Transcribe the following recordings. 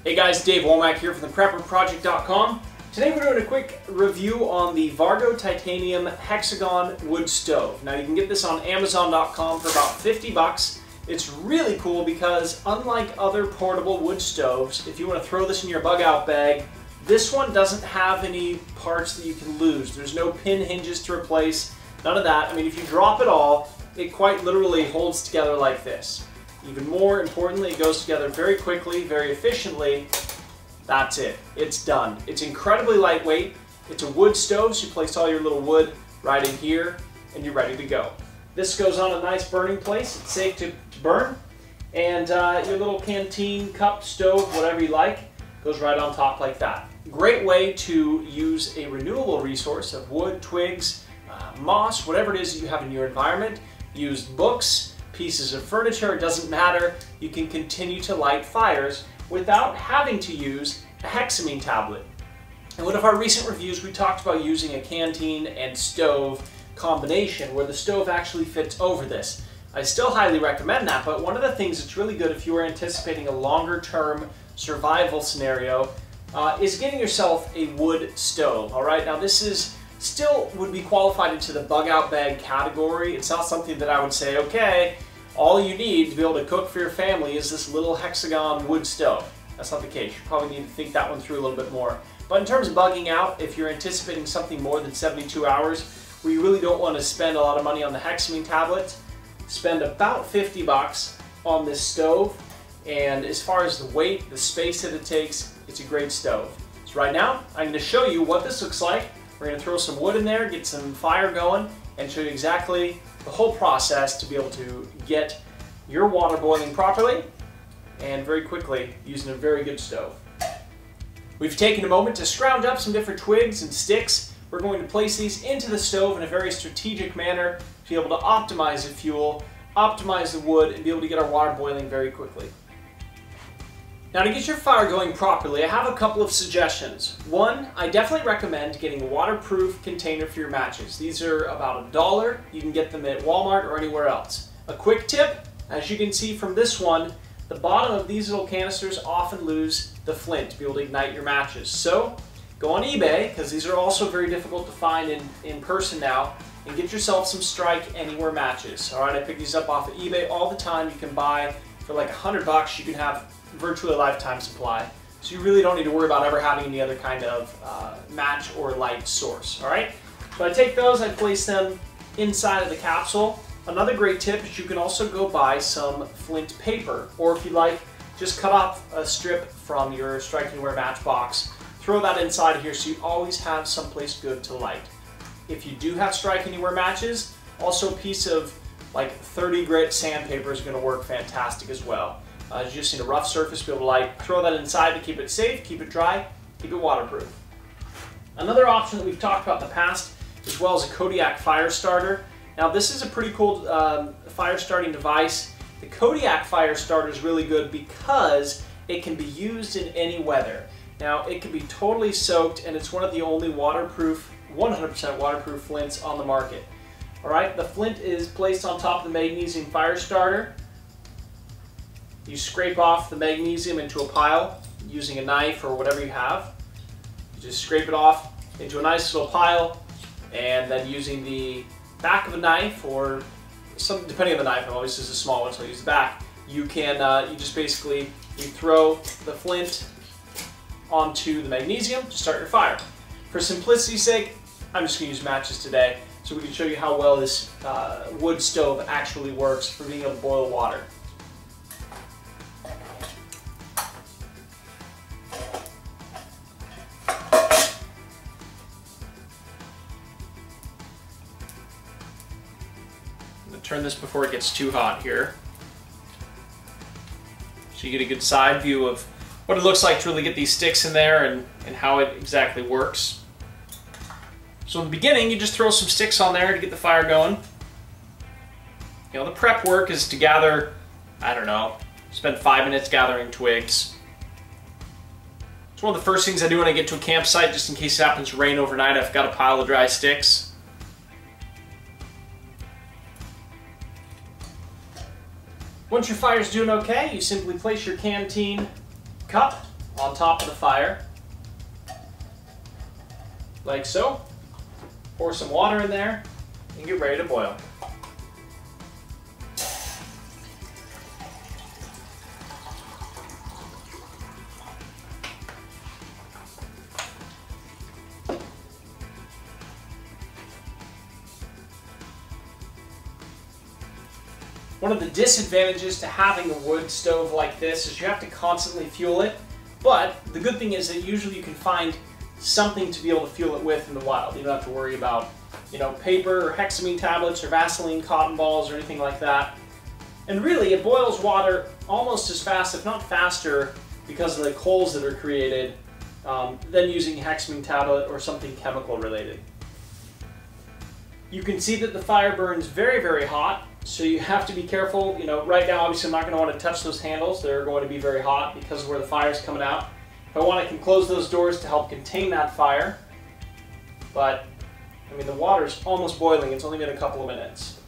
Hey guys, Dave Womack here from theprepperproject.com. Today we're doing a quick review on the Vargo Titanium Hexagon Wood Stove. Now you can get this on Amazon.com for about 50 bucks. It's really cool because unlike other portable wood stoves, if you want to throw this in your bug out bag, this one doesn't have any parts that you can lose. There's no pin hinges to replace, none of that. I mean, if you drop it all, it quite literally holds together like this. Even more importantly, it goes together very quickly, very efficiently. That's it. It's done. It's incredibly lightweight. It's a wood stove, so you place all your little wood right in here, and you're ready to go. This goes on a nice burning place. It's safe to burn. And your little canteen, cup, stove, whatever you like, goes right on top like that. Great way to use a renewable resource of wood, twigs, moss, whatever it is that you have in your environment. Use books, pieces of furniture, it doesn't matter. You can continue to light fires without having to use a hexamine tablet. In one of our recent reviews, we talked about using a canteen and stove combination where the stove actually fits over this. I still highly recommend that, but one of the things that's really good if you are anticipating a longer term survival scenario is getting yourself a wood stove. All right, now this is still would be qualified into the bug out bag category. It's not something that I would say, okay, all you need to be able to cook for your family is this little hexagon wood stove. That's not the case. You probably need to think that one through a little bit more. But in terms of bugging out, if you're anticipating something more than 72 hours, where you really don't want to spend a lot of money on the hexamine tablet, spend about 50 bucks on this stove. And as far as the weight, the space that it takes, it's a great stove. So right now, I'm going to show you what this looks like. We're going to throw some wood in there, get some fire going, and show you exactly the whole process to be able to get your water boiling properly and very quickly using a very good stove. We've taken a moment to scrounge up some different twigs and sticks. We're going to place these into the stove in a very strategic manner to be able to optimize the fuel, optimize the wood, and be able to get our water boiling very quickly. Now to get your fire going properly, I have a couple of suggestions. One, I definitely recommend getting a waterproof container for your matches. These are about $1. You can get them at Walmart or anywhere else. A quick tip, as you can see from this one, the bottom of these little canisters often lose the flint to be able to ignite your matches. So go on eBay, because these are also very difficult to find in person now, and get yourself some Strike Anywhere matches. All right, I pick these up off of eBay all the time. You can buy for like 100 bucks. You can have virtually a lifetime supply, so you really don't need to worry about ever having any other kind of match or light source. All right, so I take those, I place them inside of the capsule. Another great tip is you can also go buy some flint paper, or if you like, just cut off a strip from your Strike Anywhere match box, throw that inside of here so you always have someplace good to light. If you do have Strike Anywhere matches, also a piece of like 30 grit sandpaper is going to work fantastic as well. You just need a rough surface to be able to light. Throw that inside to keep it safe, keep it dry, keep it waterproof. Another option that we've talked about in the past, as well as a Kodiak fire starter. Now this is a pretty cool fire starting device. The Kodiak fire starter is really good because it can be used in any weather. Now it can be totally soaked, and it's one of the only waterproof, 100% waterproof flints on the market. All right, the flint is placed on top of the magnesium fire starter. You scrape off the magnesium into a pile using a knife or whatever you have. You just scrape it off into a nice little pile, and then using the back of a knife, or some, depending on the knife, obviously this is a small one, so I use the back. You can you just basically throw the flint onto the magnesium to start your fire. For simplicity's sake, I'm just going to use matches today, so we can show you how well this wood stove actually works for being able to boil water. Turn this before it gets too hot here, so you get a good side view of what it looks like to really get these sticks in there and how it exactly works. So in the beginning, you just throw some sticks on there to get the fire going. You know, the prep work is to gather, I don't know, spend 5 minutes gathering twigs. It's one of the first things I do when I get to a campsite, just in case it happens to rain overnight. I've got a pile of dry sticks. Once your fire's doing okay, you simply place your canteen cup on top of the fire, like so. Pour some water in there and get ready to boil. One of the disadvantages to having a wood stove like this is you have to constantly fuel it, but the good thing is that usually you can find something to be able to fuel it with in the wild. You don't have to worry about, paper or hexamine tablets or Vaseline cotton balls or anything like that. And really, it boils water almost as fast, if not faster, because of the coals that are created, than using a hexamine tablet or something chemical related. You can see that the fire burns very, very hot, so you have to be careful. Right now, obviously, I'm not going to want to touch those handles. They're going to be very hot because of where the fire is coming out. If I want, I can close those doors to help contain that fire. But, the water is almost boiling. It's only been a couple of minutes.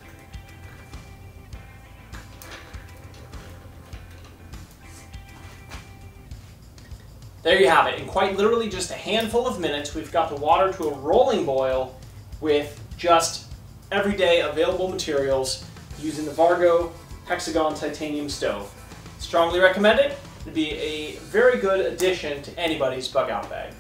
There you have it. In quite literally just a handful of minutes, we've got the water to a rolling boil with just everyday available materials using the Vargo Hexagon Titanium Stove. Strongly recommend it. It'd be a very good addition to anybody's bug out bag.